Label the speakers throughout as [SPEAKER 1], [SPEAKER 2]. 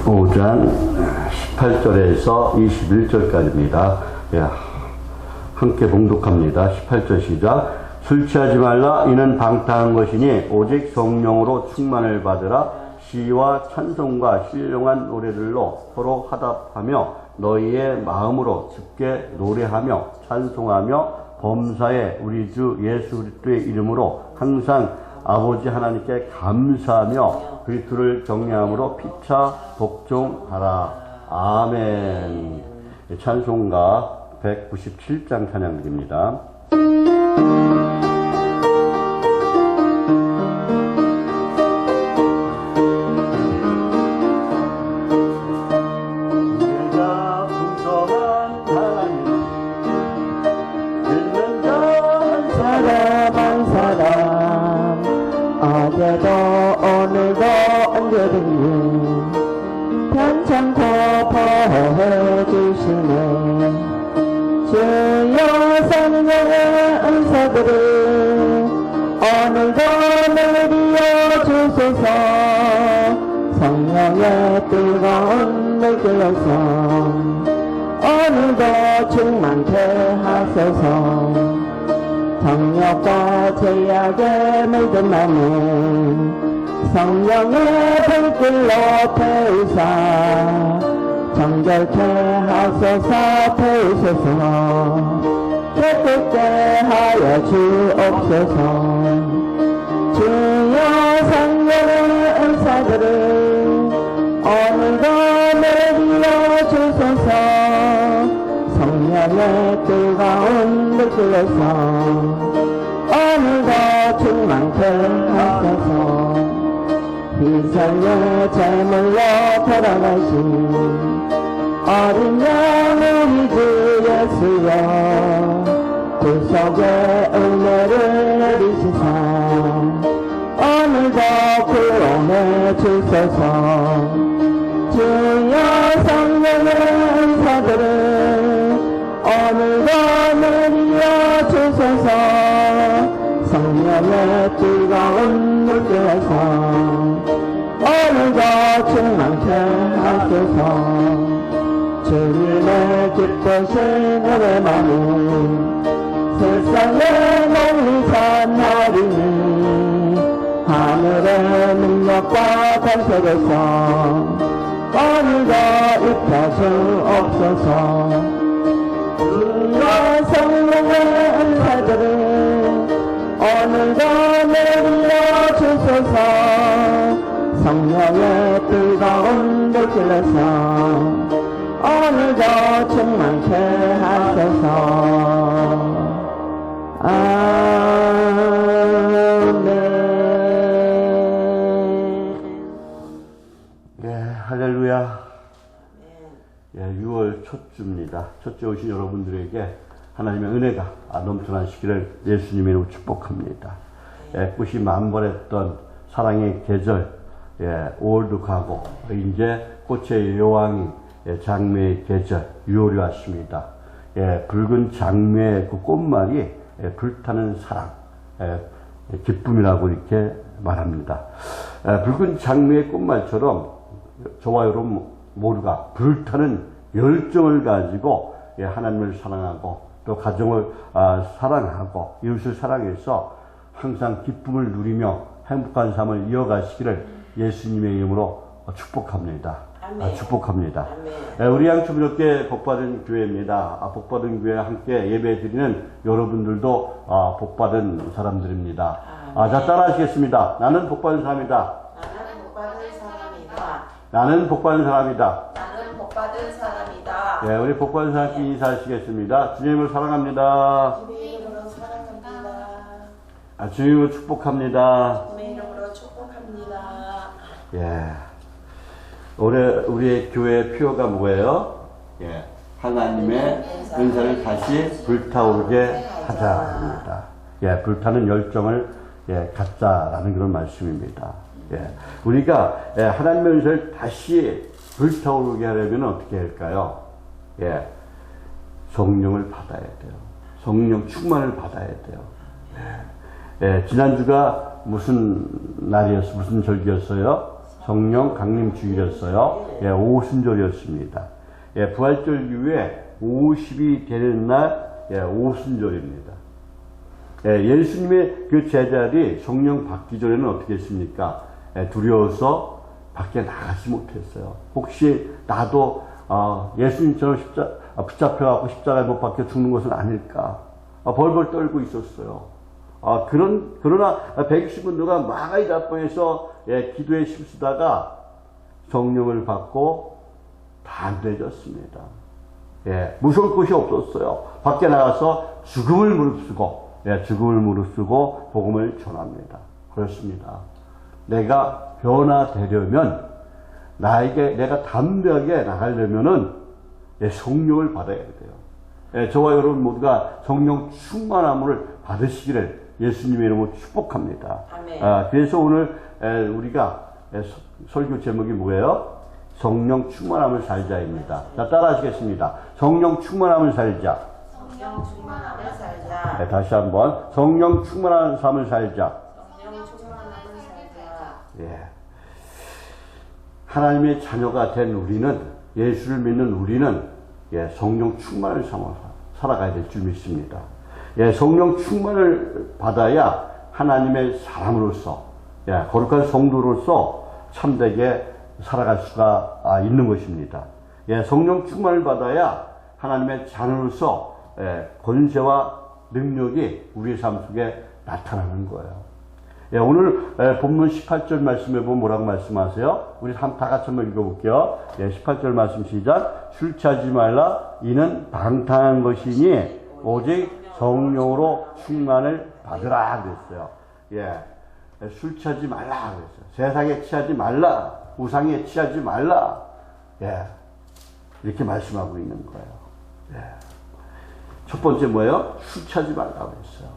[SPEAKER 1] 5장 18절에서 21절까지입니다. 함께 봉독합니다. 18절 시작. 술 취하지 말라. 이는 방탕한 것이니 오직 성령으로 충만을 받으라. 시와 찬송과 신령한 노래들로 서로 화답하며 너희의 마음으로 깊게 노래하며 찬송하며 범사에 우리 주 예수 그리스도의 이름으로 항상 아버지 하나님께 감사하며 그리스도를 경외함으로 피차 복종하라. 아멘. 찬송가 197장 찬양드립니다.
[SPEAKER 2] 오늘도 언제든지 편찮고 보호해 주시네. 주여 성령의 은사들을 오늘도 내려 주소서. 성령의 뜨거운 물결로서 오늘도 충만케 하소서. 정욕과 죄악에 물든 마음은 성령의 불길로 태우사 정결케 하소서. 태우소서. 깨끗게 하여 주옵소서. 주여 성령의 은사들을 오늘도 내려 주소서. 성령의 뜨거운 물길로서 오늘도 충만케 하소서. 희생의 제물로 돌아가신 어린 양 우리 주 예수여 구속의 은혜를 내리시사 오늘도 구원해 주소서. 주여 성령의 은사들을 오늘도 내려 주소서. 성령의 뜨거운 물결에서 오늘도 충만케 하소서. 주님의 기쁘신 은혜 마음 세상의 농리산 어린이 하늘의 능력과 권세로서 오늘도 입혀주옵소서. 주여 성령의 은사들을 오늘도 내려 주소서. 성령의 뜨거운 물길로서 오늘도 충만케 하소서.
[SPEAKER 1] 아멘. 할렐루야. 6월 첫 주입니다. 첫째 오신 여러분들에게 하나님의 은혜가 넘쳐나시기를 예수님의 이름으로 축복합니다. 꽃이 만발했던 사랑의 계절 5월도 가고 이제 꽃의 여왕이 장미의 계절 6월이 왔습니다. 붉은 장미의 그 꽃말이 불타는 사랑, 기쁨이라고 이렇게 말합니다. 붉은 장미의 꽃말처럼 저와 여러분 모두가 불타는 열정을 가지고 하나님을 사랑하고 또 가정을 사랑하고 이웃을 사랑해서 항상 기쁨을 누리며 행복한 삶을 이어가시기를 예수님의 이름으로 축복합니다. 축복합니다. 우리 양초부럽게 복받은 교회입니다. 복받은 교회와 함께 예배 드리는 여러분들도 복받은 사람들입니다. 자, 따라하시겠습니다. 나는 복받은 사람이다.
[SPEAKER 3] 나는 복받은 사람이다.
[SPEAKER 1] 나는 복받은 사람이다.
[SPEAKER 3] 나는 복받은 사람이다.
[SPEAKER 1] 우리 복받은 사람께 인사하시겠습니다. 주님을 사랑합니다.
[SPEAKER 3] 주님의 이름으로 사랑합니다.
[SPEAKER 1] 주님을 축복합니다.
[SPEAKER 3] 주님의 이름으로 축복합니다.
[SPEAKER 1] 올해 우리의 교회의 표어가 뭐예요? 하나님의 은사를 다시 불타오르게 하자입니다. 불타는 열정을 갖자라는 그런 말씀입니다. 우리가 하나님의 은사를 다시 불타오르게 하려면 어떻게 할까요? 성령을 받아야 돼요. 성령 충만을 받아야 돼요. 지난주가 무슨 날이었어요? 무슨 절기였어요? 성령 강림 주일이었어요. 예, 오순절이었습니다. 예, 부활절 이후에 50이 되는 날, 예, 오순절입니다. 예, 예수님의 그 제자들이 성령 받기 전에는 어떻게 했습니까? 예, 두려워서 밖에 나가지 못했어요. 혹시 나도 예수님처럼 붙잡혀갖고 십자가에 못 박혀 죽는 것은 아닐까? 벌벌 떨고 있었어요. 그러나 120은 누가 마가이 다방에서 예, 기도에 힘쓰다가 성령을 받고 담대해졌습니다. 예, 무서울 것이 없었어요. 밖에 나가서 죽음을 무릅쓰고, 예, 죽음을 무릅쓰고 복음을 전합니다. 그렇습니다. 내가 변화되려면, 내가 담대하게 나가려면은, 예, 성령을 받아야 돼요. 예, 저와 여러분 모두가 성령 충만함을 받으시기를 예수님의 이름으로 축복합니다.
[SPEAKER 3] 아멘.
[SPEAKER 1] 그래서 오늘 우리가 설교 제목이 뭐예요? 성령 충만함을 살자입니다. 자, 따라 하시겠습니다. 성령 충만함을 살자.
[SPEAKER 3] 성령 충만함을 살자.
[SPEAKER 1] 네, 다시 한번. 성령 충만한 삶을 살자.
[SPEAKER 3] 성령 충만함을 살자.
[SPEAKER 1] 예. 하나님의 자녀가 된 우리는, 예수를 믿는 우리는, 예, 성령 충만을 삼아서 살아가야 될 줄 믿습니다. 예, 성령 충만을 받아야 하나님의 사람으로서, 예, 거룩한 성도로서 참되게 살아갈 수가 있는 것입니다. 예, 성령 충만을 받아야 하나님의 자녀로서 권세와 능력이 우리의 삶 속에 나타나는 거예요. 예, 오늘 본문 18절 말씀에 보면 뭐라고 말씀하세요? 우리 다 같이 한번 읽어볼게요. 예, 18절 말씀 시작. 술 취하지 말라. 이는 방탕한 것이니 오직 성령으로 충만을 받으라 그랬어요. 예, 술 취하지 말라 그랬어요. 세상에 취하지 말라. 우상에 취하지 말라. 예, 이렇게 말씀하고 있는 거예요. 예. 첫 번째 뭐예요? 술 취하지 말라고 했어요.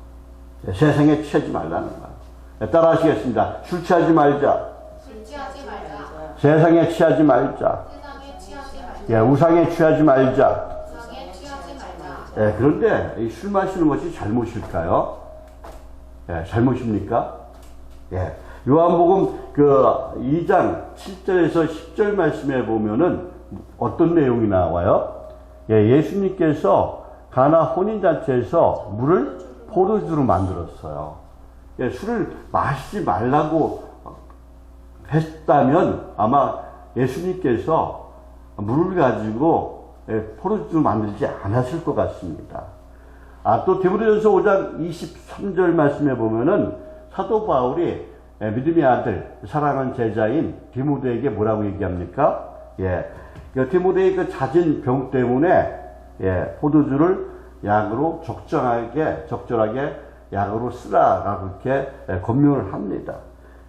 [SPEAKER 1] 예, 세상에 취하지 말라는 거예요. 예, 따라 하시겠습니다. 술 취하지 말자.
[SPEAKER 4] 술 취하지 말자.
[SPEAKER 1] 세상에 취하지 말자.
[SPEAKER 4] 세상에 취하지 말자.
[SPEAKER 1] 예, 우상에 취하지 말자.
[SPEAKER 4] 우상에 취하지 말자.
[SPEAKER 1] 예, 그런데 이 술 마시는 것이 잘못일까요? 예, 잘못입니까? 예. 요한복음 그 2장 7절에서 10절 말씀에 보면은 어떤 내용이 나와요? 예, 예수님께서 가나 혼인잔치에서 물을 포도주로 만들었어요. 예, 술을 마시지 말라고 했다면 아마 예수님께서 물을 가지고 포도주로 만들지 않았을 것 같습니다. 또 디모데전서 5장 23절 말씀에 보면은 사도 바울이 믿음의 아들, 사랑하는 제자인 디모데에게 뭐라고 얘기합니까? 예, 디모데의 그 잦은 병 때문에 예, 포도주를 약으로 적절하게 약으로 쓰라라고 이렇게 권면을 합니다.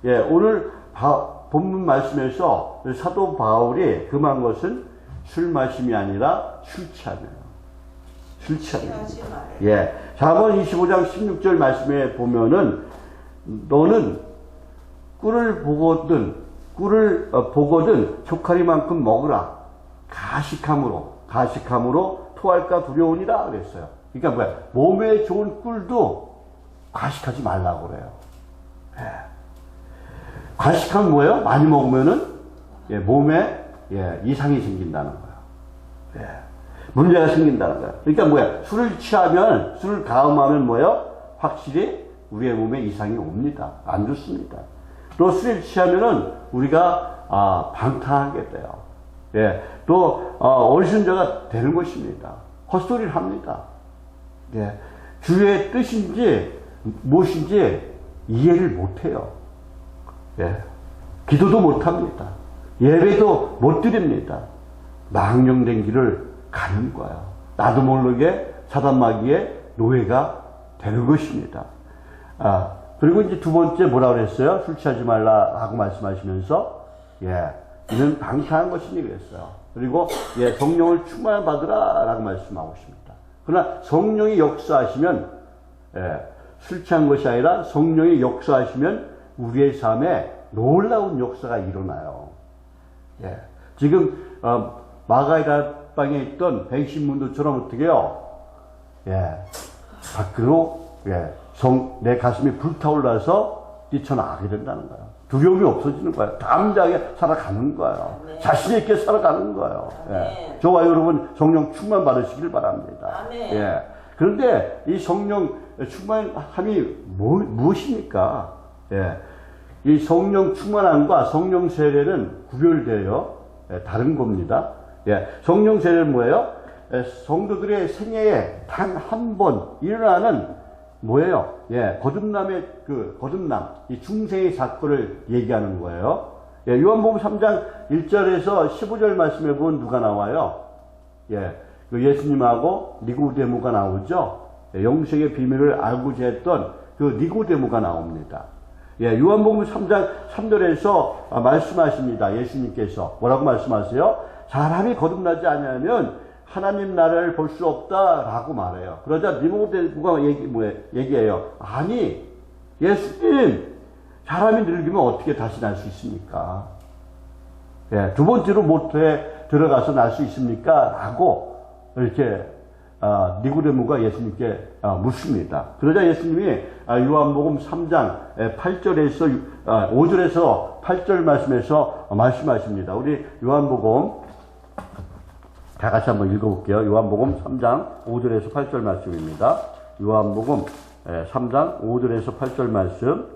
[SPEAKER 1] 예, 오늘 본문 말씀에서 사도 바울이 금한 것은 술 마심이 아니라 술 취함이에요. 술 취함이에요. 예, 잠언 25장 16절 말씀에 보면은 너는 꿀을 보거든 조카리만큼 먹으라. 가식함으로 토할까 두려우니라 그랬어요. 그러니까 뭐야? 몸에 좋은 꿀도 과식하지 말라고 그래요. 예. 과식하면 뭐예요? 많이 먹으면은 예, 몸에 예, 이상이 생긴다는 거예요. 예. 문제가 생긴다는 거예요. 그러니까 뭐야? 술을 가음하면 뭐예요? 확실히 우리의 몸에 이상이 옵니다. 안 좋습니다. 또 술을 취하면은 우리가 방탕하게 돼요. 예, 또 어리순자가 되는 것입니다. 헛소리를 합니다. 예, 주의 뜻인지 무엇인지 이해를 못해요. 예, 기도도 못합니다. 예배도 못 드립니다. 망령된 길을 가는 거예요. 나도 모르게 사단마귀의 노예가 되는 것입니다. 그리고 이제 두 번째 뭐라고 그랬어요? 술 취하지 말라라고 말씀하시면서, 예, 이는 방탕한 것이니 그랬어요. 그리고, 예, 성령을 충만히 받으라라고 말씀하고 있습니다. 그러나 성령이 역사하시면, 예, 술 취한 것이 아니라 성령이 역사하시면 우리의 삶에 놀라운 역사가 일어나요. 예, 지금, 마가의 다방에 있던 120문도처럼 어떻게 해요? 예, 밖으로, 예, 내 가슴이 불타올라서 뛰쳐나가게 된다는 거예요. 두려움이 없어지는 거예요. 담대하게 살아가는 거예요.
[SPEAKER 3] 아멘.
[SPEAKER 1] 자신 있게 살아가는 거예요. 예.
[SPEAKER 3] 아멘.
[SPEAKER 1] 저와 여러분 성령 충만 받으시길 바랍니다.
[SPEAKER 3] 아멘.
[SPEAKER 1] 예. 그런데 이 성령 충만함이 무엇입니까? 예. 이 성령 충만함과 성령 세례는 구별되어 다른 겁니다. 예. 성령 세례는 뭐예요? 성도들의 생애에 단 한 번 일어나는 뭐예요? 예, 거듭남의 거듭남, 이 중생의 사건을 얘기하는 거예요. 예, 요한복음 3장 1절에서 15절 말씀에 보면 누가 나와요? 예, 예수님하고 니고데모가 나오죠? 예, 영생의 비밀을 알고자 했던 니고데모가 나옵니다. 예, 요한복음 3장 3절에서 말씀하십니다. 예수님께서 뭐라고 말씀하세요? 사람이 거듭나지 않으면 하나님 나라를 볼 수 없다라고 말해요. 그러자 니고데모가 얘기해요. 아니, 예수님, 사람이 늙으면 어떻게 다시 날 수 있습니까? 예, 두 번째로 모태에 들어가서 날 수 있습니까? 라고 이렇게 니고데모가 예수님께 묻습니다. 그러자 예수님이 요한복음 3장 8절에서 5절에서 8절 말씀에서 말씀하십니다. 우리 요한복음 다 같이 한번 읽어볼게요. 요한복음 3장 5절에서 8절 말씀입니다. 요한복음 3장 5절에서 8절 말씀,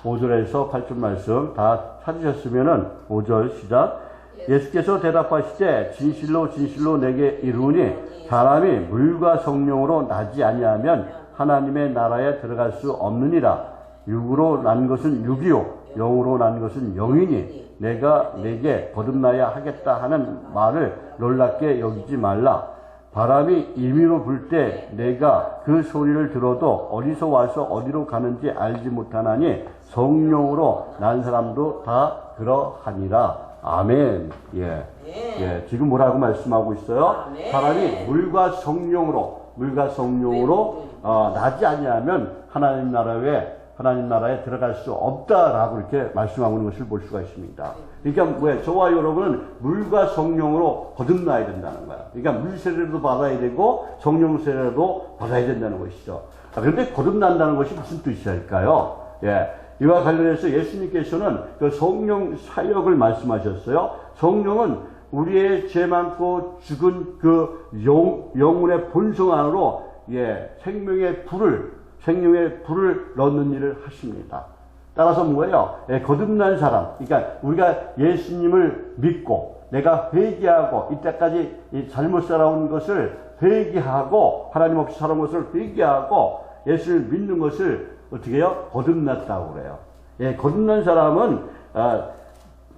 [SPEAKER 1] 5절에서 8절 말씀 다 찾으셨으면은 5절 시작. 예수께서 대답하시되 진실로 진실로 내게 이르노니 사람이 물과 성령으로 나지 아니하면 하나님의 나라에 들어갈 수 없느니라. 육으로 난 것은 육이요 영으로 난 것은 영이니 내가 내게 거듭나야 하겠다 하는 말을 놀랍게 여기지 말라. 바람이 임의로 불 때 내가 그 소리를 들어도 어디서 와서 어디로 가는지 알지 못하나니 성령으로 난 사람도 다 그러하니라. 아멘. 예. 예. 지금 뭐라고 말씀하고 있어요?
[SPEAKER 3] 아멘.
[SPEAKER 1] 사람이 물과 성령으로 나지 아니하면 하나님 나라에 들어갈 수 없다라고 이렇게 말씀하고 있는 것을 볼 수가 있습니다. 그러니까 저와 여러분은 물과 성령으로 거듭나야 된다는 거야. 그러니까 물 세례도 받아야 되고 성령 세례도 받아야 된다는 것이죠. 그런데 거듭난다는 것이 무슨 뜻일까요? 예. 이와 관련해서 예수님께서는 그 성령 사역을 말씀하셨어요. 성령은 우리의 죄 많고 죽은 그 영혼의 본성 안으로 생명의 불을 넣는 일을 하십니다. 따라서 뭐예요? 거듭난 사람, 그러니까 우리가 예수님을 믿고 내가 회개하고 이때까지 잘못 살아온 것을 회개하고 하나님 없이 살아온 것을 회개하고 예수를 믿는 것을 어떻게 해요? 거듭났다고 그래요. 거듭난 사람은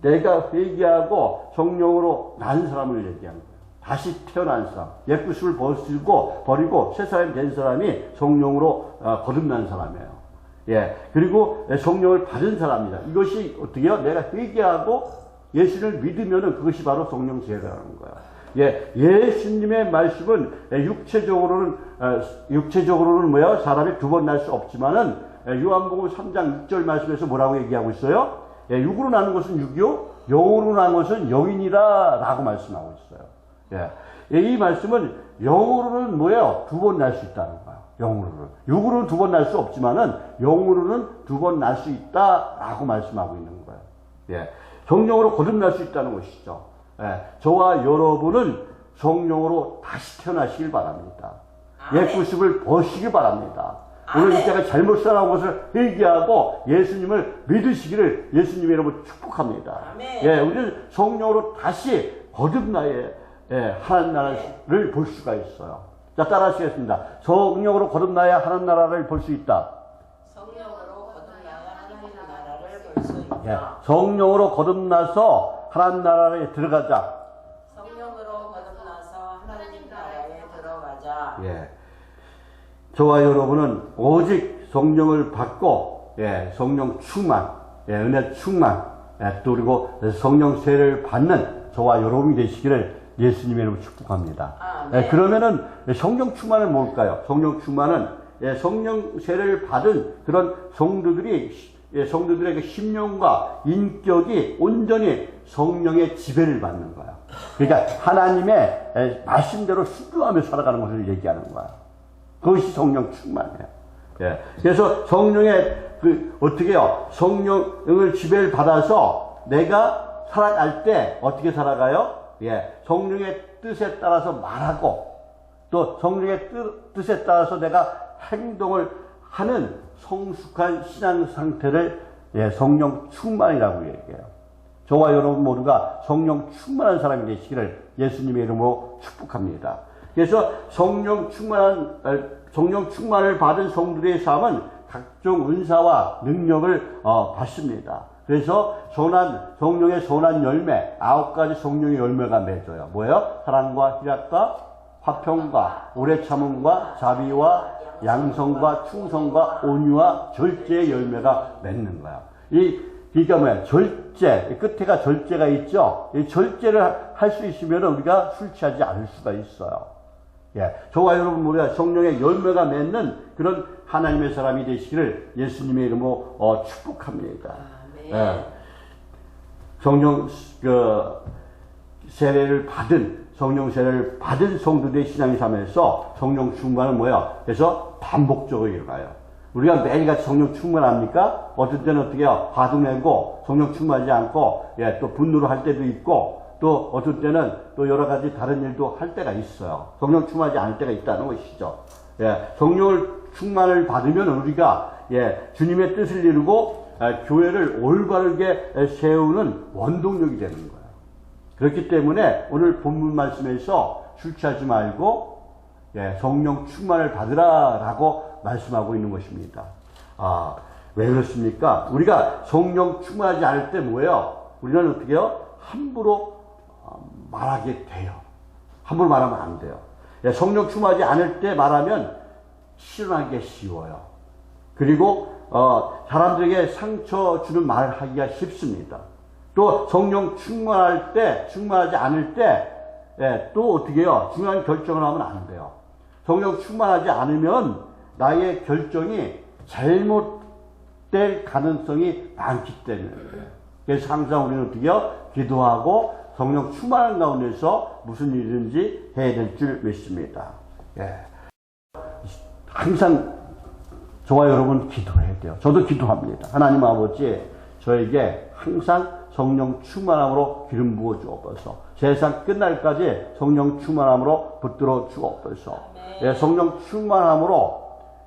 [SPEAKER 1] 내가 회개하고 성령으로 난 사람을 얘기하는 거예요. 다시 태어난 사람, 옛구습을 버리고 새 사람이 된 사람이 성령으로 거듭난 사람이에요. 예, 그리고 성령을 받은 사람입니다. 이것이 어떻게 해요? 내가 회개하고 예수를 믿으면은 그것이 바로 성령 세례라는 거예요. 예, 예수님의 말씀은 육체적으로는 뭐야? 사람이 두 번 날 수 없지만은 요한복음 3장 6절 말씀에서 뭐라고 얘기하고 있어요? 육으로 나는 것은 육이요, 영으로 나는 것은 영이니라라고 말씀하고 있어요. 예, 이 말씀은 영으로는 뭐예요? 두 번 날 수 있다는 거예요. 영으로는. 육으로는 두 번 날 수 없지만은 영으로는 두 번 날 수 있다라고 말씀하고 있는 거예요. 예, 성령으로 거듭날 수 있다는 것이죠. 예, 저와 여러분은 성령으로 다시 태어나시길 바랍니다. 옛구습을 버리시길 바랍니다. 오늘 이때가 잘못 살아온 것을 회개하고 예수님을 믿으시기를 예수님의 이름으로 축복합니다. 예, 우리는 성령으로 다시 거듭나야 하나님 나라를 볼 수가 있어요. 자, 따라하시겠습니다. 성령으로 거듭나야 하나님 나라를 볼 수 있다.
[SPEAKER 3] 성령으로 거듭나야 하나님 나라를 볼 수 있다.
[SPEAKER 1] 예, 성령으로 거듭나서 하나님 나라에 들어가자.
[SPEAKER 3] 성령으로 거듭나서 하나님 나라에 들어가자.
[SPEAKER 1] 예, 저와 여러분은 오직 성령을 받고 성령 충만, 은혜 충만, 또 그리고 성령 세례를 받는 저와 여러분이 되시기를 예수님의 이름으로 축복합니다. 그러면은 성령 충만은 뭘까요? 성령 충만은 성령 세례를 받은 그런 성도들에게 심령과 인격이 온전히 성령의 지배를 받는 거야. 그러니까 하나님의 말씀대로 순종하며 살아가는 것을 얘기하는 거야. 그것이 성령 충만이에요. 그래서 성령의 어떻게 해요? 성령을 지배를 받아서 내가 살아갈 때 어떻게 살아가요? 예, 성령의 뜻에 따라서 말하고 또 성령의 뜻에 따라서 내가 행동을 하는 성숙한 신앙 상태를 예, 성령 충만이라고 얘기해요. 저와 여러분 모두가 성령 충만한 사람이 되시기를 예수님의 이름으로 축복합니다. 그래서 성령 충만을 받은 성도들의 삶은 각종 은사와 능력을 받습니다. 그래서 성령의 선한 열매, 9가지 성령의 열매가 맺어요. 뭐예요? 사랑과 희락과 화평과 오래 참음과 자비와 양성과 충성과 온유와 절제의 열매가 맺는 거야. 그러니까 뭐야? 절제, 끝에가 절제가 있죠? 이 절제를 할 수 있으면 우리가 술 취하지 않을 수가 있어요. 예. 저와 여러분 모두가 성령의 열매가 맺는 그런 하나님의 사람이 되시기를 예수님의 이름으로 축복합니다. 예. 성령, 세례를 받은 성도들의 신앙 삶에서 성령 충만은 뭐야? 그래서 반복적으로 일어나요. 우리가 매일같이 성령 충만합니까? 어떤 때는 어떻게 해요? 화도 내고 성령 충만하지 않고, 예, 또 분노를 할 때도 있고, 또 어떤 때는 또 여러 가지 다른 일도 할 때가 있어요. 성령 충만하지 않을 때가 있다는 것이죠. 예, 성령을 충만을 받으면 우리가, 예, 주님의 뜻을 이루고, 교회를 올바르게 세우는 원동력이 되는 거예요. 그렇기 때문에 오늘 본문 말씀에서 술 취하지 말고, 예, 성령 충만을 받으라라고 말씀하고 있는 것입니다. 아, 왜 그렇습니까? 우리가 성령 충만하지 않을 때 뭐예요? 우리는 어떻게 해요? 함부로 말하게 돼요. 함부로 말하면 안 돼요. 예, 성령 충만하지 않을 때 말하면 실현하기 쉬워요. 그리고 사람들에게 상처 주는 말을 하기가 쉽습니다. 또 성령 충만하지 않을 때, 예, 또 어떻게 해요? 중요한 결정을 하면 안 돼요. 성령 충만하지 않으면 나의 결정이 잘못될 가능성이 많기 때문에 그래요. 그래서 항상 우리는 어떻게 해요? 기도하고 성령 충만한 가운데서 무슨 일이든지 해야 될 줄 믿습니다. 예. 항상 저와 여러분 기도해야 돼요. 저도 기도합니다. 하나님 아버지, 저에게 항상 성령 충만함으로 기름 부어 주옵소서. 세상 끝날까지 성령 충만함으로 붙들어 주옵소서. 예, 성령 충만함으로,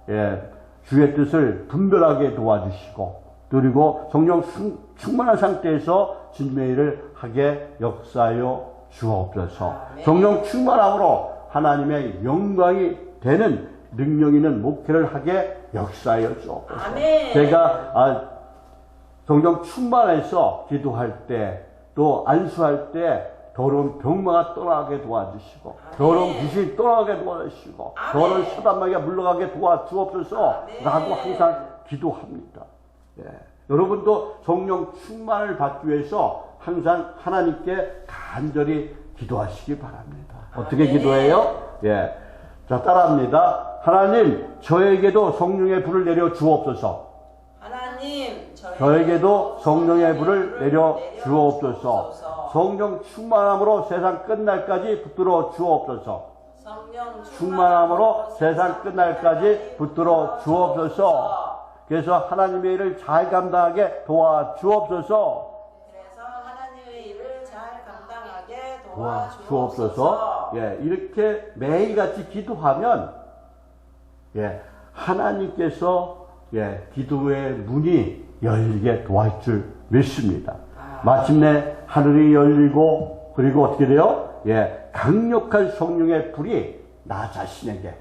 [SPEAKER 1] 예, 주의 뜻을 분별하게 도와주시고, 그리고 성령 충만한 상태에서 주님의 일을 하게 역사하여 주옵소서. 성령 충만함으로 하나님의 영광이 되는 능력 있는 목회를 하게 역사하여 주옵소서. 제가 성령 충만해서 기도할 때, 또 안수할 때 더러운 병마가 떠나게 도와주시고, 더러운 귀신이 떠나게 도와주시고, 더러운 사단마귀가 물러가게 도와주옵소서 라고 항상 기도합니다. 예. 여러분도 성령 충만을 받기 위해서 항상 하나님께 간절히 기도하시기 바랍니다. 어떻게 기도해요? 예. 자, 따라합니다. 하나님, 저에게도 성령의 불을 내려 주옵소서.
[SPEAKER 3] 하나님,
[SPEAKER 1] 저에게도 성령의 불을 내려 주옵소서. 성령 충만함으로 세상 끝날까지 붙들어 주옵소서. 충만함으로 세상 끝날까지 붙들어 주옵소서. 그래서 하나님의 일을 잘 감당하게 도와주옵소서. 도와주옵소서. 예, 이렇게 매일같이 기도하면, 예, 하나님께서, 예, 기도의 문이 열리게 도와줄 줄 믿습니다. 마침내 하늘이 열리고, 그리고 어떻게 돼요? 예, 강력한 성령의 불이 나 자신에게,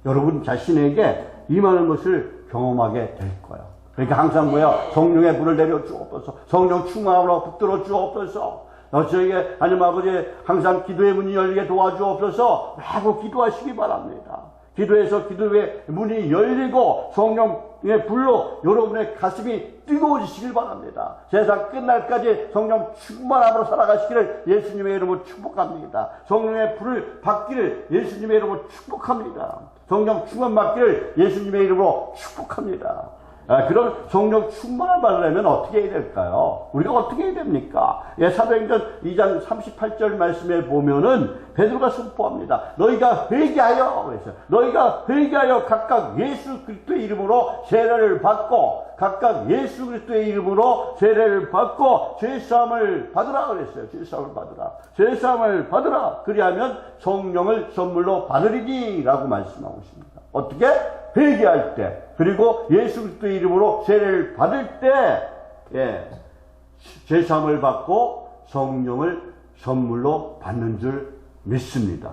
[SPEAKER 1] 여러분 자신에게 임하는 것을 경험하게 될 거예요. 그러니까 항상 뭐야? 성령의 불을 내려 주옵소서. 성령 충만함으로 붙들어 주옵소서. 저에게 하나님 아버지 항상 기도의 문이 열리게 도와주옵소서 라고 기도하시기 바랍니다. 기도해서 기도의 문이 열리고 성령의 불로 여러분의 가슴이 뜨거워지시길 바랍니다. 세상 끝날까지 성령 충만함으로 살아가시기를 예수님의 이름으로 축복합니다. 성령의 불을 받기를 예수님의 이름으로 축복합니다. 성령 충만 받기를 예수님의 이름으로 축복합니다. 그런 성령 충만을 받으려면 어떻게 해야 될까요? 우리가 어떻게 해야 됩니까? 사도행전 2장 38절 말씀에 보면은 베드로가 선포합니다. 너희가 회개하여 그랬어요. 너희가 회개하여 각각 예수 그리스도의 이름으로 세례를 받고 각각 예수 그리스도의 이름으로 세례를 받고 죄사함을 받으라 그랬어요. 죄사함을 받으라. 죄사함을 받으라. 그리하면 성령을 선물로 받으리니라고 말씀하고 있습니다. 어떻게? 회개할 때 그리고 예수 그리스도의 이름으로 세례를 받을 때 죄사함을 받고 성령을 선물로 받는 줄 믿습니다.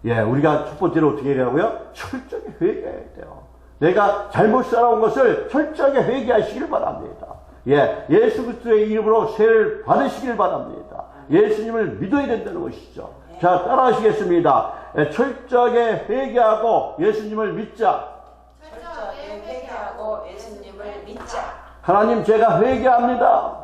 [SPEAKER 1] 우리가 첫 번째로 어떻게 해야 하고요? 철저하게 회개해야 돼요. 내가 잘못 살아온 것을 철저하게 회개하시길 바랍니다. 예수 그리스도의 이름으로 세례를 받으시길 바랍니다. 예수님을 믿어야 된다는 것이죠. 자, 따라하시겠습니다. 철저하게 회개하고 예수님을 믿자.
[SPEAKER 3] 철저하게 회개하고 예수님을 믿자.
[SPEAKER 1] 하나님, 제가 회개합니다.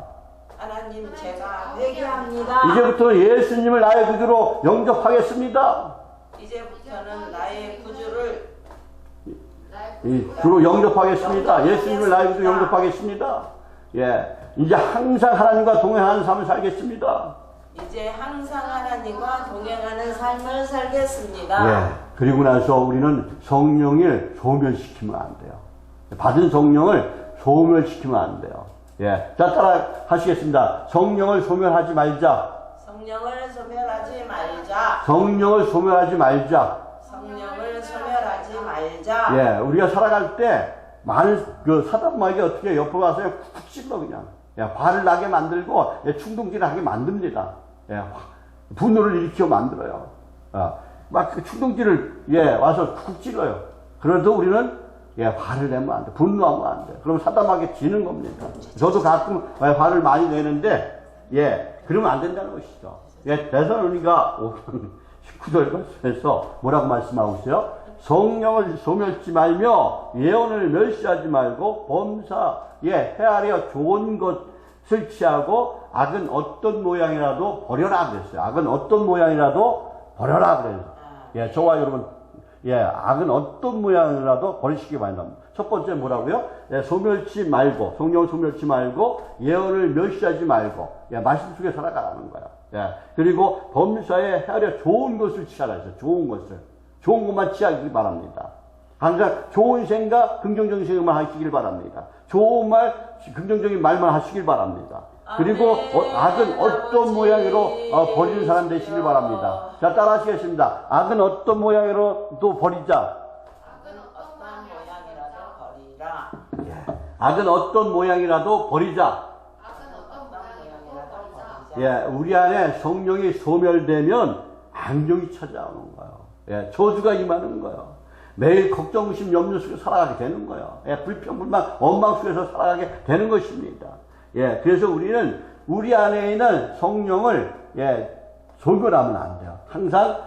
[SPEAKER 3] 하나님, 제가 회개합니다.
[SPEAKER 1] 이제부터 예수님을 나의 구주로 영접하겠습니다.
[SPEAKER 3] 이제부터는 나의 구주를
[SPEAKER 1] 주로 영접하겠습니다. 예수님을 나의 구주로 영접하겠습니다. 이제 항상 하나님과 동행하는 삶을 살겠습니다.
[SPEAKER 3] 이제 항상 하나님과 동행하는 삶을 살겠습니다.
[SPEAKER 1] 그리고 나서 우리는 성령을 소멸시키면 안 돼요. 받은 성령을 소멸시키면 안 돼요. 자, 따라 하시겠습니다. 성령을 소멸하지 말자.
[SPEAKER 3] 성령을 소멸하지 말자.
[SPEAKER 1] 성령을 소멸하지 말자.
[SPEAKER 3] 성령을 소멸하지 말자.
[SPEAKER 1] 우리가 살아갈 때 많은 사단마귀가 어떻게 옆으로 와서 쿡 찔러 그냥. 화를 나게 만들고 충동질을 하게 만듭니다. 분노를 일으켜 만들어요. 막 그 충동질을 와서 쿡 찔러요. 그래도 우리는 화를 내면 안 돼. 분노하면 안 돼. 그럼 사단마귀 지는 겁니다. 저도 가끔 화를 많이 내는데 그러면 안 된다는 것이죠. 데살로니가 5장 19절에서 뭐라고 말씀하고 있어요? 성령을 소멸치 말며 예언을 멸시하지 말고 범사에 헤아려 좋은 것을 취하고 악은 어떤 모양이라도 버려라 그랬어요. 악은 어떤 모양이라도 버려라 그랬어요. 저와 여러분, 악은 어떤 모양이라도 버리시기 바랍니다. 첫 번째 뭐라고요? 소멸치 말고, 성령을 소멸치 말고, 예언을 멸시하지 말고, 말씀 속에 살아가라는 거야. 그리고 범사에 헤아려 좋은 것을 취하라 했어요. 좋은 것을. 좋은 것만 취하기 바랍니다. 항상 좋은 생각, 긍정적인 생각만 하시길 바랍니다. 좋은 말, 긍정적인 말만 하시길 바랍니다. 그리고 악은 어떤 모양으로 버리는 사람 되시길 바랍니다. 자, 따라 하시겠습니다. 악은 어떤 모양으로 또 버리자.
[SPEAKER 3] 악은 어떤 모양이라도 버리라.
[SPEAKER 1] 악은 어떤 모양이라도 버리자.
[SPEAKER 4] 악은 어떤 모양이라도 버리자.
[SPEAKER 1] 우리 안에 성령이 소멸되면 안정이 찾아오는 거예요. 저주가 임하는 거예요. 매일 걱정, 의심, 염려 속에 살아가게 되는 거예요. 불평, 불만, 원망 속에서 살아가게 되는 것입니다. 그래서 우리는 우리 안에 있는 성령을 소멸하면 안 돼요. 항상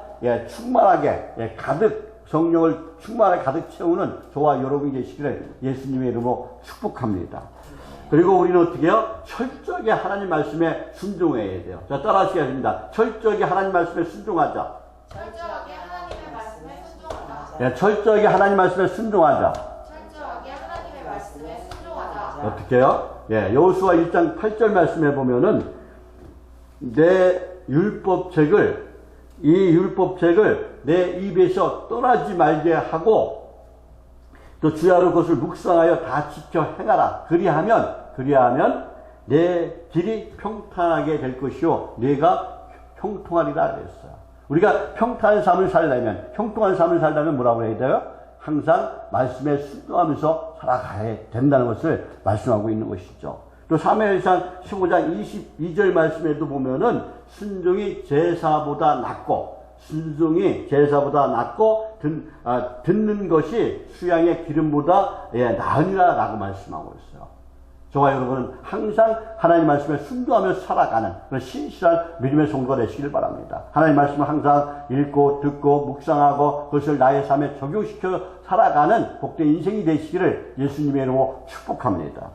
[SPEAKER 1] 충만하게 가득 성령을 충만하게 가득 채우는 저와 여러분이 되시기를 예수님의 이름으로 축복합니다. 그리고 우리는 어떻게 해요? 철저하게 하나님 말씀에 순종해야 돼요. 자, 따라하시겠습니다. 철저하게 하나님 말씀에 순종하자.
[SPEAKER 4] 철저하게 하나님의 말씀에 순종하자.
[SPEAKER 1] 철저하게 하나님 말씀에 순종하자.
[SPEAKER 4] 철저하게 하나님의 말씀에 순종하자.
[SPEAKER 1] 어떻게 해요? 여호수아 1장 8절 말씀에 보면은 내 율법책을 내 입에서 떠나지 말게 하고 또 주야로 그것을 묵상하여 다 지켜 행하라. 그리하면 내 길이 평탄하게 될 것이요 내가 형통하리라 그랬어요. 우리가 평탄한 삶을 살려면 형통한 삶을 살려면 뭐라고 해야 돼요? 항상 말씀에 순종하면서 살아가야 된다는 것을 말씀하고 있는 것이죠. 또 사무엘상 15장 22절 말씀에도 보면은 순종이 제사보다 낫고 듣는 것이 수양의 기름보다 나으니라 라고 말씀하고 있어요. 저와 여러분은 항상 하나님 말씀에 순종하며 살아가는 그런 신실한 믿음의 성도가 되시길 바랍니다. 하나님 말씀을 항상 읽고 듣고 묵상하고 그것을 나의 삶에 적용시켜 살아가는 복된 인생이 되시기를 예수님의 이름으로 축복합니다.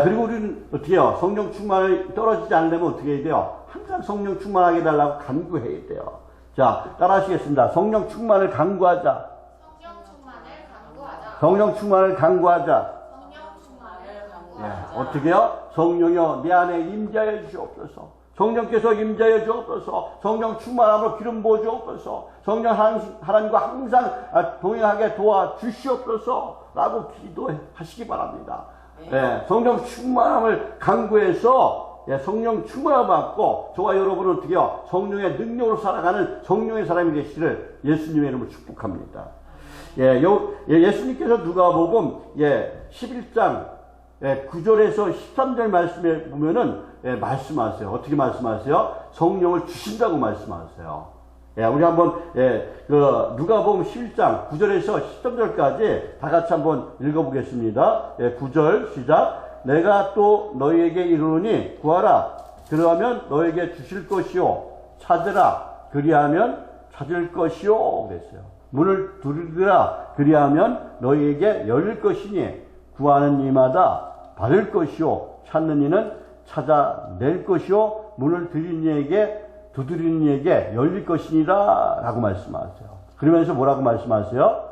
[SPEAKER 1] 그리고 우리는 어떻게 해요? 성령 충만을 떨어지지 않으려면 어떻게 해야 돼요? 항상 성령 충만하게 해달라고 간구해야 돼요. 자, 따라하시겠습니다. 성령 충만을 간구하자.
[SPEAKER 4] 성령 충만을 간구하자.
[SPEAKER 1] 성령 충만을 간구하자.
[SPEAKER 4] 성령
[SPEAKER 1] 어떻게요? 성령이여 내 안에 임재하여 주옵소서. 성령께서 임재하여 주옵소서. 성령 충만함으로 기름 부어 주옵소서. 성령 하나님과 항상 동행하게 도와 주시옵소서 라고 기도하시기 바랍니다. 성령 충만함을 강구해서 성령 충만함을 받고 저와 여러분은 어떻게 해요? 성령의 능력으로 살아가는 성령의 사람이 되시기를 예수님의 이름으로 축복합니다. 예수님께서 누가복음 11장 9절에서 13절 말씀에 보면은 말씀하세요. 어떻게 말씀하세요? 성령을 주신다고 말씀하세요. 우리 한번 그 누가복음 11장 9절에서 13절까지 다 같이 한번 읽어보겠습니다. 9절 시작. 내가 또 너희에게 이르노니 구하라 그러하면 너희에게 주실 것이요 찾으라 그리하면 찾을 것이요 그랬어요. 문을 두드리라 그리하면 너희에게 열릴 것이니 구하는 이마다 받을 것이요 찾는 이는 찾아낼 것이요 문을 두드리는 이에게 열릴 것이니라 라고 말씀하세요. 그러면서 뭐라고 말씀하세요?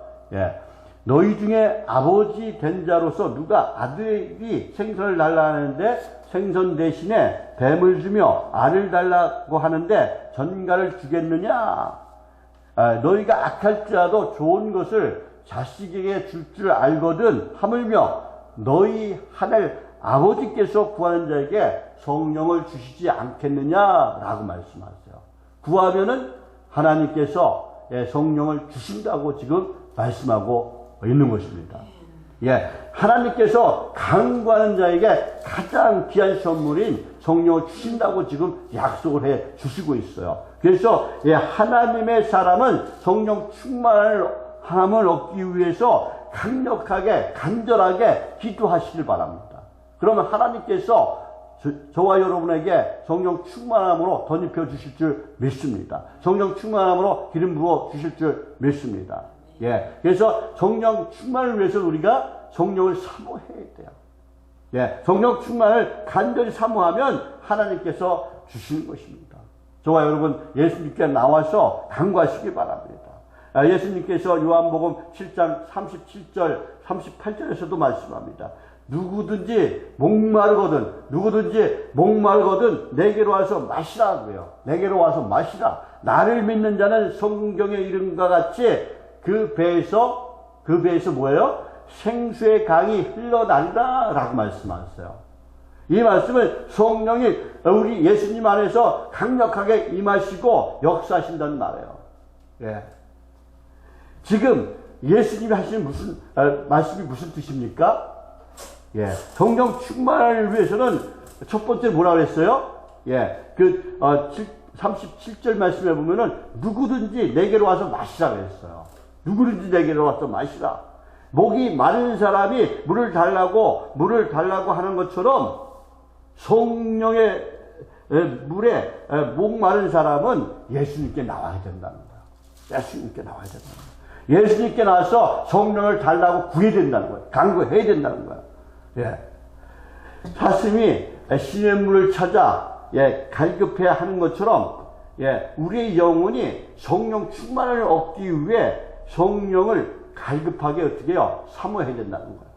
[SPEAKER 1] 너희 중에 아버지 된 자로서 누가 아들이 생선을 달라 하는데 생선 대신에 뱀을 주며 알을 달라고 하는데 전갈을 주겠느냐? 너희가 악할지라도 좋은 것을 자식에게 줄 줄 알거든 하물며 너희 하늘 아버지께서 구하는 자에게 성령을 주시지 않겠느냐라고 말씀하세요. 구하면은 하나님께서 성령을 주신다고 지금 말씀하고 있는 것입니다. 하나님께서 간구하는 자에게 가장 귀한 선물인 성령을 주신다고 지금 약속을 해 주시고 있어요. 그래서 하나님의 사람은 성령 충만함을 얻기 위해서 강력하게 간절하게 기도하시길 바랍니다. 그러면 하나님께서 저와 여러분에게 성령 충만함으로 덧입혀 주실 줄 믿습니다. 성령 충만함으로 기름 부어 주실 줄 믿습니다. 그래서 성령 충만을 위해서 우리가 성령을 사모해야 돼요. 성령 충만을 간절히 사모하면 하나님께서 주시는 것입니다. 저와 여러분 예수님께 나와서 간구하시기 바랍니다. 예수님께서 요한복음 7장 37절 38절에서도 말씀합니다. 누구든지 목마르거든 내게로 와서 마시라 그래요. 내게로 와서 마시라. 나를 믿는 자는 성경의 이름과 같이 그 배에서 뭐예요? 생수의 강이 흘러나리라 라고 말씀하셨어요. 이 말씀은 성령이 우리 예수님 안에서 강력하게 임하시고 역사하신다는 말이에요. 지금 예수님이 하시는 말씀이 무슨 뜻입니까? 성령 충만을 위해서는 첫 번째 뭐라 그랬어요? 37절 말씀에 보면은 누구든지 내게로 와서 마시라 그랬어요. 누구든지 내게로 와서 마시라. 목이 마른 사람이 물을 달라고 하는 것처럼 성령의 물에 목 마른 사람은 예수님께 나와야 된다는 거예요. 예수님께 나와야 된다는 거예요. 예수님께 나와서 성령을 달라고 구해야 된다는 거예요. 간구해야 된다는 거예요. 사슴이 신의 물을 찾아 갈급해야 하는 것처럼 우리의 영혼이 성령 충만을 얻기 위해 성령을 갈급하게 어떻게 해요? 사모해야 된다는 거예요.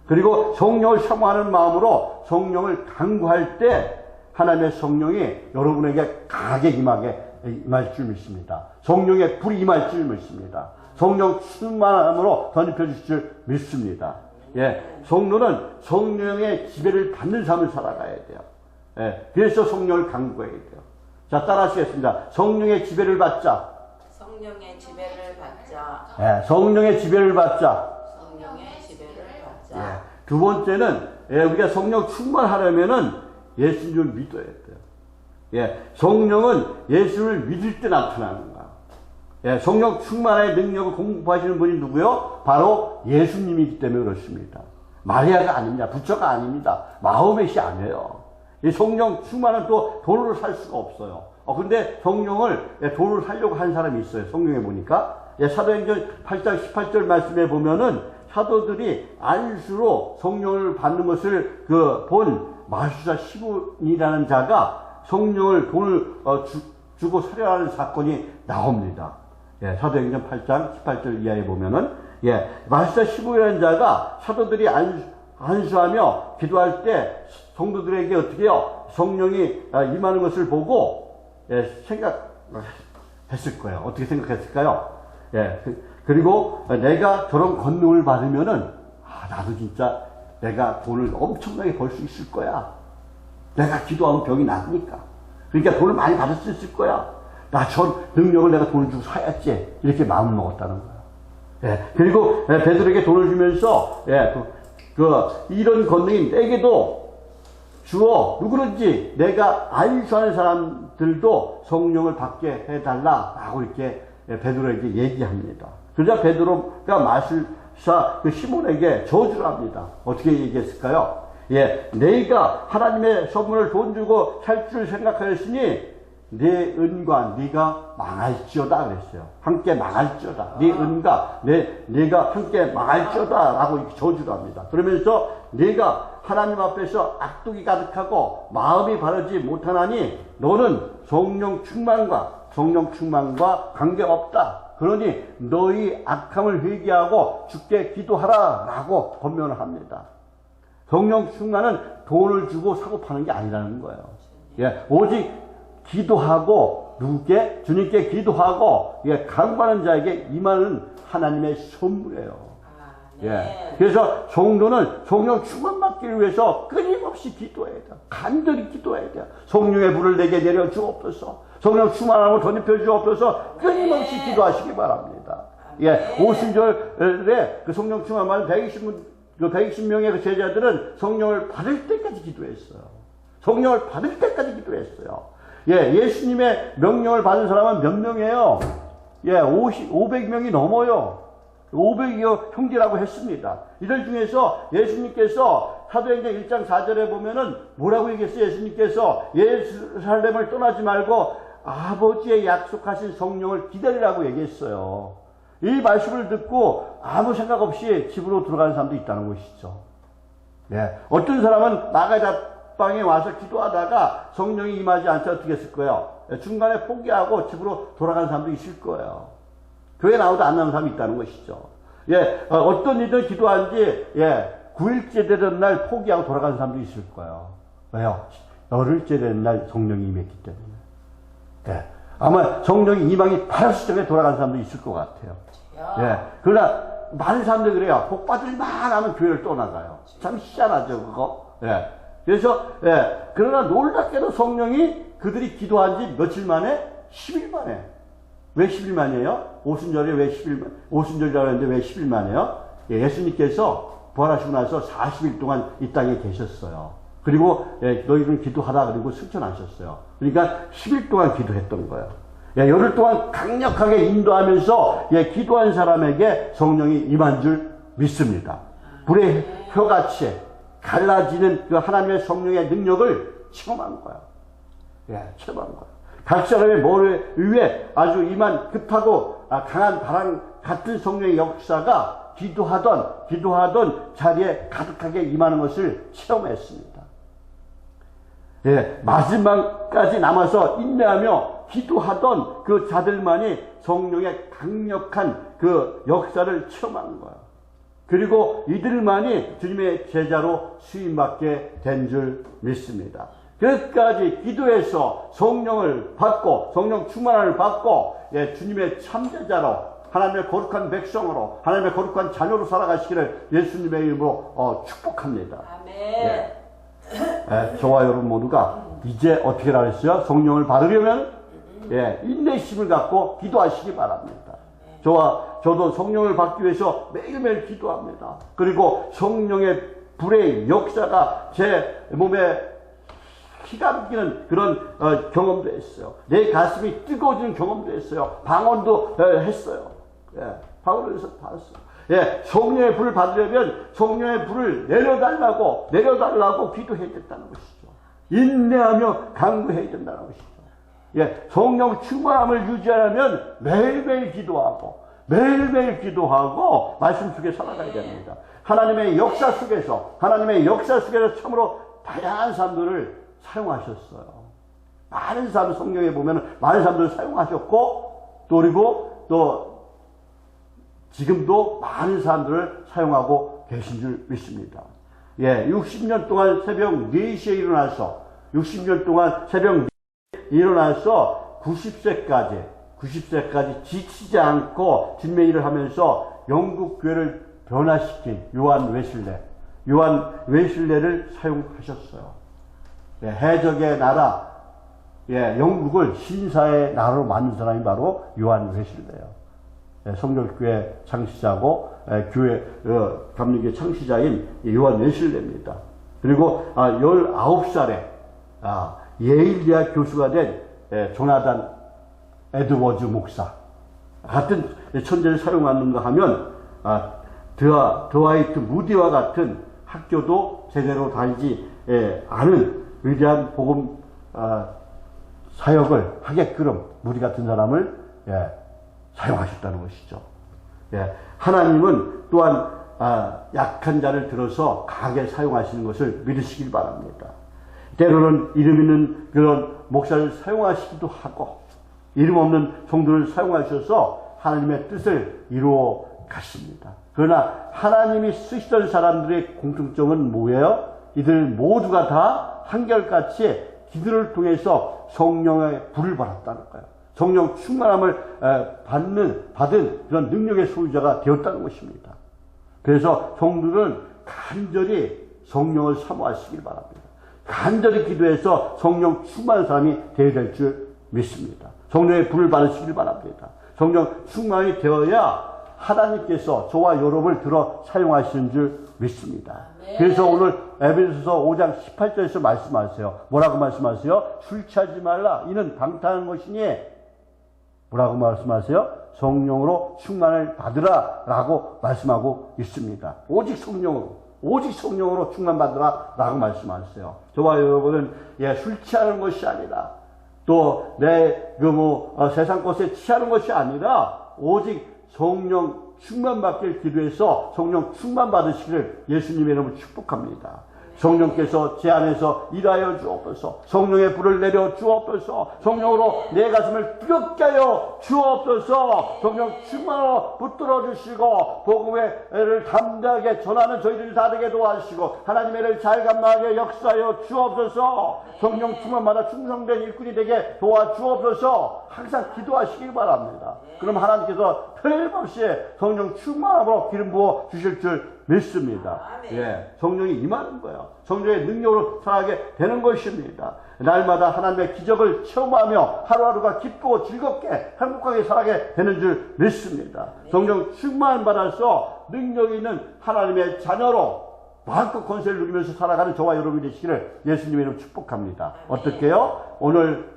[SPEAKER 1] 그리고 성령을 사모하는 마음으로 성령을 간구할 때 하나님의 성령이 여러분에게 강하게 임할 줄 믿습니다. 성령의 불이 임할 줄 믿습니다. 성령 충만함으로 덧입혀 주실 줄 믿습니다. 성도는 성령의 지배를 받는 삶을 살아가야 돼요. 그래서 성령을 간구해야 돼요. 자, 따라하시겠습니다. 성령의 지배를 받자.
[SPEAKER 3] 성령의 지배를 받자.
[SPEAKER 1] 성령의 지배를 받자.
[SPEAKER 3] 성령의 지배를 받자.
[SPEAKER 1] 두 번째는 우리가 성령 충만하려면은 예수님을 믿어야 돼요. 성령은 예수를 믿을 때 나타나는 거야. 성령 충만의 능력을 공급하시는 분이 누구요? 바로 예수님이기 때문에 그렇습니다. 마리아가 아닙니다. 부처가 아닙니다. 마호멧이 아니에요. 이 성령 충만은 또 돈으로 살 수가 없어요. 근데 성령을 돈으로 살려고 한 사람이 있어요. 성경에 보니까. 사도행전 8장 18절 말씀에 보면은 사도들이 안수로 성령을 받는 것을 본 마술사 시몬이라는 자가 성령을 돈을 주고 살려하는 사건이 나옵니다. 사도행전 8장 18절 이하에 보면은 마술사 시몬이라는 자가 사도들이 안수하며 기도할 때 성도들에게 어떻게 해요? 성령이 임하는 것을 보고 생각했을 거예요. 어떻게 생각했을까요? 그리고 내가 저런 권능을 받으면은 나도 진짜 내가 돈을 엄청나게 벌 수 있을 거야. 내가 기도하면 병이 나으니까. 그러니까 돈을 많이 받을 수 있을 거야. 나 저 능력을 내가 돈을 주고 사야지. 이렇게 마음을 먹었다는 거예요. 그리고 베드로에게 돈을 주면서 이런 권능이 내게도 주어 누구든지 내가 안수하는 사람들도 성령을 받게 해달라라고 이렇게 베드로에게 얘기합니다. 그러자 베드로가 마술사 시몬에게 저주를 합니다. 어떻게 얘기했을까요? 내가 하나님의 선물을 돈 주고 살 줄 생각하였으니 네 은과 네가 망할지어다 그랬어요. 함께 망할지어다. 네 은과 네가 함께 망할지어다 라고 이렇게 저주를 합니다. 그러면서 네가 하나님 앞에서 악독이 가득하고 마음이 바르지 못하나니 너는 성령 충만과 관계없다. 그러니 너희 악함을 회개하고 주께 기도하라 라고 권면을 합니다. 성령 충만은 돈을 주고 사고 파는 게 아니라는 거예요. 오직 기도하고 누구께? 주님께 기도하고 간구하는 자에게 임하는 하나님의 선물이에요. 그래서 성도는 성령 충만 받기 위해서 끊임없이 기도해야 돼요. 간절히 기도해야 돼요. 성령의 불을 내게 내려 주옵소서. 성령 충만함을 덧입혀 주옵소서. 끊임없이 기도하시기 바랍니다. 오순절에 그 성령 충만만 120명의 그 제자들은 성령을 받을 때까지 기도했어요. 성령을 받을 때까지 기도했어요. 예수님의 명령을 받은 사람은 몇 명이에요? 500명이 넘어요. 500여 형제라고 했습니다. 이들 중에서 예수님께서 사도행전 1장 4절에 보면은 뭐라고 얘기했어요? 예수님께서 예루살렘을 떠나지 말고 아버지의 약속하신 성령을 기다리라고 얘기했어요. 이 말씀을 듣고 아무 생각 없이 집으로 들어가는 사람도 있다는 것이죠. 어떤 사람은 마가다방에 와서 기도하다가 성령이 임하지 않자 어떻게 했을 거예요? 중간에 포기하고 집으로 돌아가는 사람도 있을 거예요. 교회 나오도 안 나오는 사람이 있다는 것이죠. 어떤 이들 기도한 지 9일째 되던 날 포기하고 돌아가는 사람도 있을 거예요. 왜요? 열흘째 되는 날 성령이 임했기 때문에. 아마 성령이 임하기 바로 시점에 돌아가는 사람도 있을 것 같아요. 그러나 많은 사람들이 그래요. 복 받을만 하면 교회를 떠나가요. 참 희한하죠, 그거. 그래서 그러나 놀랍게도 성령이 그들이 기도한 지 며칠 만에? 10일 만에. 왜 10일 만이에요? 오순절에 왜 10일이라고 했는데 왜 10일 만이에요? 예수님께서 부활하시고 나서 40일 동안 이 땅에 계셨어요. 그리고 너희들은 기도하라 그리고 승천하셨어요. 그러니까 10일 동안 기도했던 거예요. 열흘 동안 강력하게 인도하면서 기도한 사람에게 성령이 임한 줄 믿습니다. 불의 혀같이 갈라지는 그 하나님의 성령의 능력을 체험한 거예요. 체험한 거예요. 각 사람의 머리 위에 아주 임한 급하고 강한 바람 같은 성령의 역사가 기도하던 자리에 가득하게 임하는 것을 체험했습니다. 마지막까지 남아서 인내하며 기도하던 그 자들만이 성령의 강력한 그 역사를 체험하는 거예요. 그리고 이들만이 주님의 제자로 수임받게 된 줄 믿습니다. 끝까지 기도해서 성령을 받고 성령 충만함을 받고 주님의 참제자로 하나님의 거룩한 백성으로 하나님의 거룩한 자녀로 살아가시기를 예수님의 이름으로 축복합니다.
[SPEAKER 3] 아멘.
[SPEAKER 1] 저와 여러분 모두가 이제 어떻게 하랬어요? 성령을 받으려면 인내심을 갖고 기도하시기 바랍니다. 저도 성령을 받기 위해서 매일매일 기도합니다. 그리고 성령의 불의 역사가 제 몸에 피가 막히는 그런 경험도 했어요. 내 가슴이 뜨거워지는 경험도 했어요. 방언도 했어요. 방언을 해서 받았어요. 성령의 불을 받으려면 성령의 불을 내려달라고 기도해야 된다는 것이죠. 인내하며 간구해야 된다는 것이죠. 성령 충만함을 유지하려면 매일매일 기도하고 말씀 속에 살아가야 됩니다. 하나님의 역사 속에서 참으로 다양한 사람들을 사용하셨어요. 많은 사람 성경에 보면 많은 사람들을 사용하셨고 그리고 또 지금도 많은 사람들을 사용하고 계신 줄 믿습니다. 예, 60년 동안 새벽 4시에 일어나서 60년 동안 새벽 4시에 일어나서 90세까지 지치지 않고 진매 일을 하면서 영국 교회를 변화시킨 요한 웨슬레를 사용하셨어요. 예, 해적의 나라, 예, 영국을 신사의 나라로 만든 사람이 바로 요한 웨슬레예요. 예, 성결교회 창시자고 교회 감리교 창시자인 요한 웨슬레입니다. 그리고 19살에 예일 대학 교수가 된 조나단 에드워즈 목사 같은 천재를 사용하는가 하면 드와이트 무디와 같은 학교도 제대로 다니지 않은 위대한 복음 사역을 하게끔 무디 같은 사람을 사용하셨다는 것이죠. 하나님은 또한 약한 자를 들어서 강하게 사용하시는 것을 믿으시길 바랍니다. 때로는 이름 있는 그런 목사를 사용하시기도 하고 이름 없는 성도를 사용하셔서 하나님의 뜻을 이루어 가십니다. 그러나 하나님이 쓰시던 사람들의 공통점은 뭐예요? 이들 모두가 다 한결같이 기도를 통해서 성령의 불을 받았다는 거예요. 성령 충만함을 받은 그런 능력의 소유자가 되었다는 것입니다. 그래서 성도는 간절히 성령을 사모하시길 바랍니다. 간절히 기도해서 성령 충만한 사람이 되어야 될 줄 믿습니다. 성령의 불을 받으시길 바랍니다. 성령 충만이 되어야 하나님께서 저와 여러분을 들어 사용하시는 줄 믿습니다. 그래서 오늘 에베소서 5장 18절에서 말씀하세요. 뭐라고 말씀하세요? 술 취하지 말라. 이는 방탕한 것이니 뭐라고 말씀하세요? 성령으로 충만을 받으라 라고 말씀하고 있습니다. 오직 성령으로 충만 받으라 라고 말씀하셨어요. 저와 여러분은 술 취하는 것이 아니라 또 세상 것에 취하는 것이 아니라 오직 성령 충만 받길 기도해서 성령 충만 받으시기를 예수님의 이름으로 축복합니다. 성령께서 제 안에서 일하여 주옵소서. 성령의 불을 내려 주옵소서. 성령으로 내 가슴을 뜨겁게 하여 주옵소서. 성령 충만으로 붙들어 주시고 복음의 애를 담대하게 전하는 저희들이 다 되게 도와주시고 하나님의 애를 잘 감당하게 역사하여 주옵소서. 성령 충만마다 충성된 일꾼이 되게 도와주옵소서. 항상 기도하시길 바랍니다. 그럼 하나님께서 틀림없이 성령 충만함으로 기름 부어 주실 줄 믿습니다. 성령이 임하는 거예요. 성령의 능력으로 살아가게 되는 것입니다. 날마다 하나님의 기적을 체험하며 하루하루가 기쁘고 즐겁게 행복하게 살아가게 되는 줄 믿습니다. 성령 충만 받아서 능력이 있는 하나님의 자녀로 마음껏 권세를 누리면서 살아가는 저와 여러분이 되시기를 예수님의 이름으로 축복합니다. 어떻게요? 오늘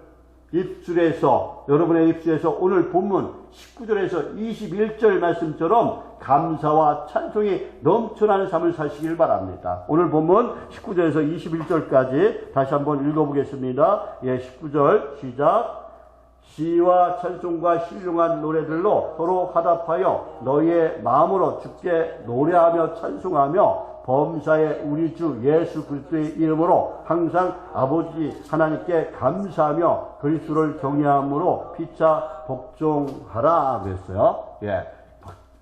[SPEAKER 1] 여러분의 입술에서 오늘 본문 19절에서 21절 말씀처럼 감사와 찬송이 넘쳐나는 삶을 사시길 바랍니다. 오늘 본문 19절에서 21절까지 다시 한번 읽어보겠습니다. 19절 시작. 시와 찬송과 신령한 노래들로 서로 화답하여 너희의 마음으로 주께 노래하며 찬송하며 범사의 우리 주 예수 그리스도의 이름으로 항상 아버지 하나님께 감사하며 그리스도를 경외함으로 피차 복종하라 그랬어요.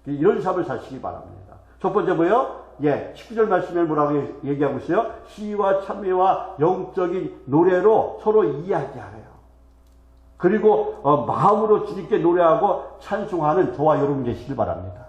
[SPEAKER 1] 이런 삶을 사시기 바랍니다. 첫 번째 뭐예요? 19절 말씀에 뭐라고 얘기하고 있어요? 시와 찬미와 영적인 노래로 서로 이야기하래요. 그리고 마음으로 주님께 노래하고 찬송하는 저와 여러분 계시길 바랍니다.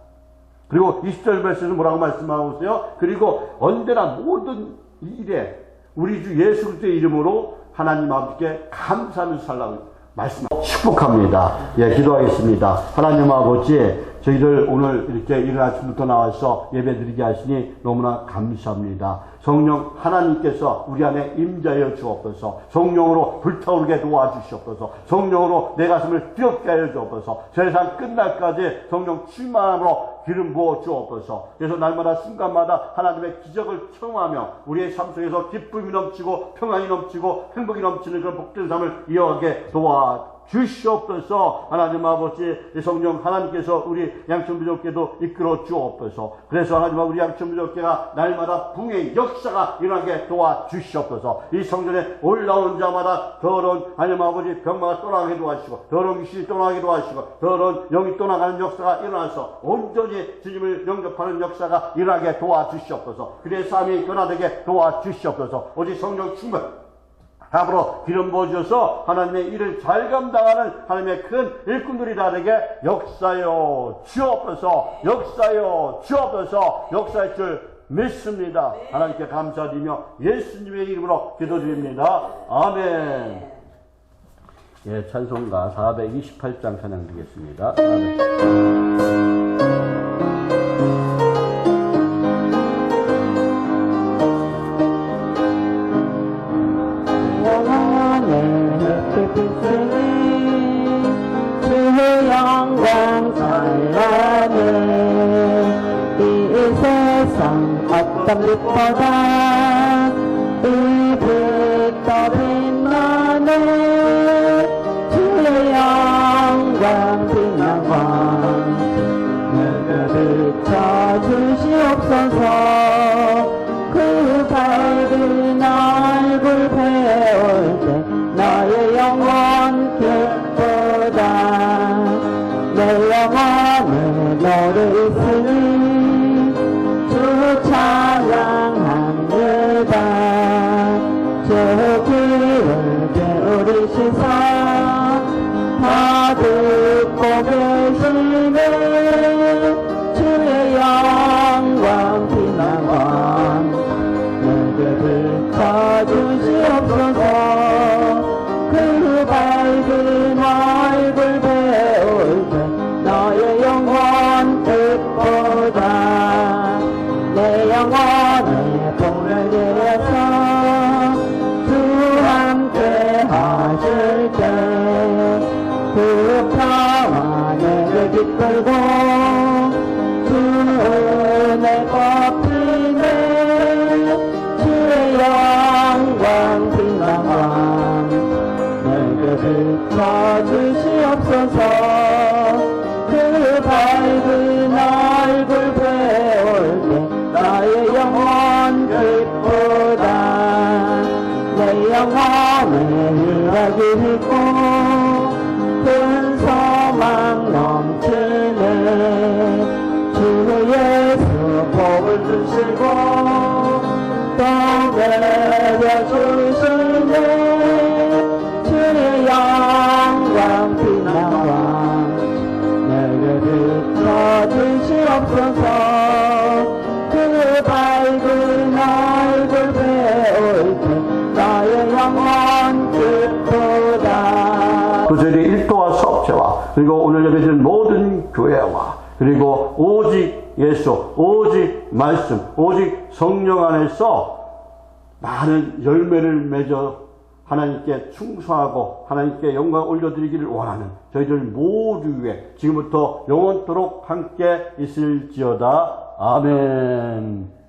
[SPEAKER 1] 그리고 20절 말씀에서 뭐라고 말씀하고 있어요? 그리고 언제나 모든 일에 우리 주 예수 그리스도의 이름으로 하나님 아버지께 감사하면서 살라고 말씀하고 축복합니다. 기도하겠습니다. 하나님 아버지, 저희들 오늘 이렇게 이른 아침부터 나와서 예배 드리게 하시니 너무나 감사합니다. 성령 하나님께서 우리 안에 임재하여 주옵소서. 성령으로 불타오르게 도와주시옵소서. 성령으로 내 가슴을 뜨겁게 하여 주옵소서. 세상 끝날까지 성령 충만함으로 기름 부어 주옵소서. 그래서 날마다 순간마다 하나님의 기적을 체험하며 우리의 삶 속에서 기쁨이 넘치고 평안이 넘치고 행복이 넘치는 그런 복된 삶을 이어가게 도와 주시옵소서. 하나님 아버지, 이 성령 하나님께서 우리 양천부족교도 이끌어 주옵소서. 그래서 하나님 아버지, 우리 양천부족교가 날마다 붕의 역사가 일어나게 도와주시옵소서. 이 성전에 올라온 자마다 더러운 하나님 아버지 병마가 떠나게 도와주시고, 더러운 귀신이 떠나게 도와주시고, 더러운 영이 떠나가는 역사가 일어나서 온전히 주님을 영접하는 역사가 일어나게 도와주시옵소서. 그의 삶이 변화되게 도와주시옵소서. 오직 성령 충만 답으로 기름 부어주셔서 하나님의 일을 잘 감당하는 하나님의 큰 일꾼들이 다 되게 역사여 주옵소서. 역사여 주옵소서. 역사할 줄 믿습니다. 하나님께 감사드리며 예수님의 이름으로 기도드립니다. 아멘. 예, 찬송가 428장 찬양 드리겠습니다.
[SPEAKER 2] 영광 찬란해 이 세상 어떤 빛보다 이 빛 더 빛나네 주의 영광 빛나광 내게 비춰주시옵소서 그 밝은 얼굴 배울 때 나의 영혼 기쁘다 내 영혼에 너를 있으니 주 찬양합니다 주 귀를 기울이시사 다 듣고 계시네 주의 영광 빛나광 내게 비춰주시옵소서 그 밝은 얼굴 배울 때 너의 영혼 뜻보다 내 영혼에 복을 내어서 주 함께 하실 때 그 평화 내게 깃들고 주 은혜 덮이네 주의 영광 빛나광 내게 비춰주시옵소서 그 밝은 얼굴 배울 때 나의 영혼 기쁘다 내 영혼에 희락이 있고 큰 소망 넘치네 주 예수 복을 주시고 또 내려주시네 주의 영광 빛나광 내게 비춰주시옵소서 그 밝은 얼굴 배울 때 나의 영혼 기쁘다
[SPEAKER 1] 구절의 일도와 수업체와 그리고 오늘 예배드린 모든 교회와 그리고 오직 예수, 오직 말씀, 오직 성령 안에서 많은 열매를 맺어 하나님께 충성하고 하나님께 영광 올려드리기를 원하는 저희들 모두에 지금부터 영원토록 함께 있을지어다. 아멘.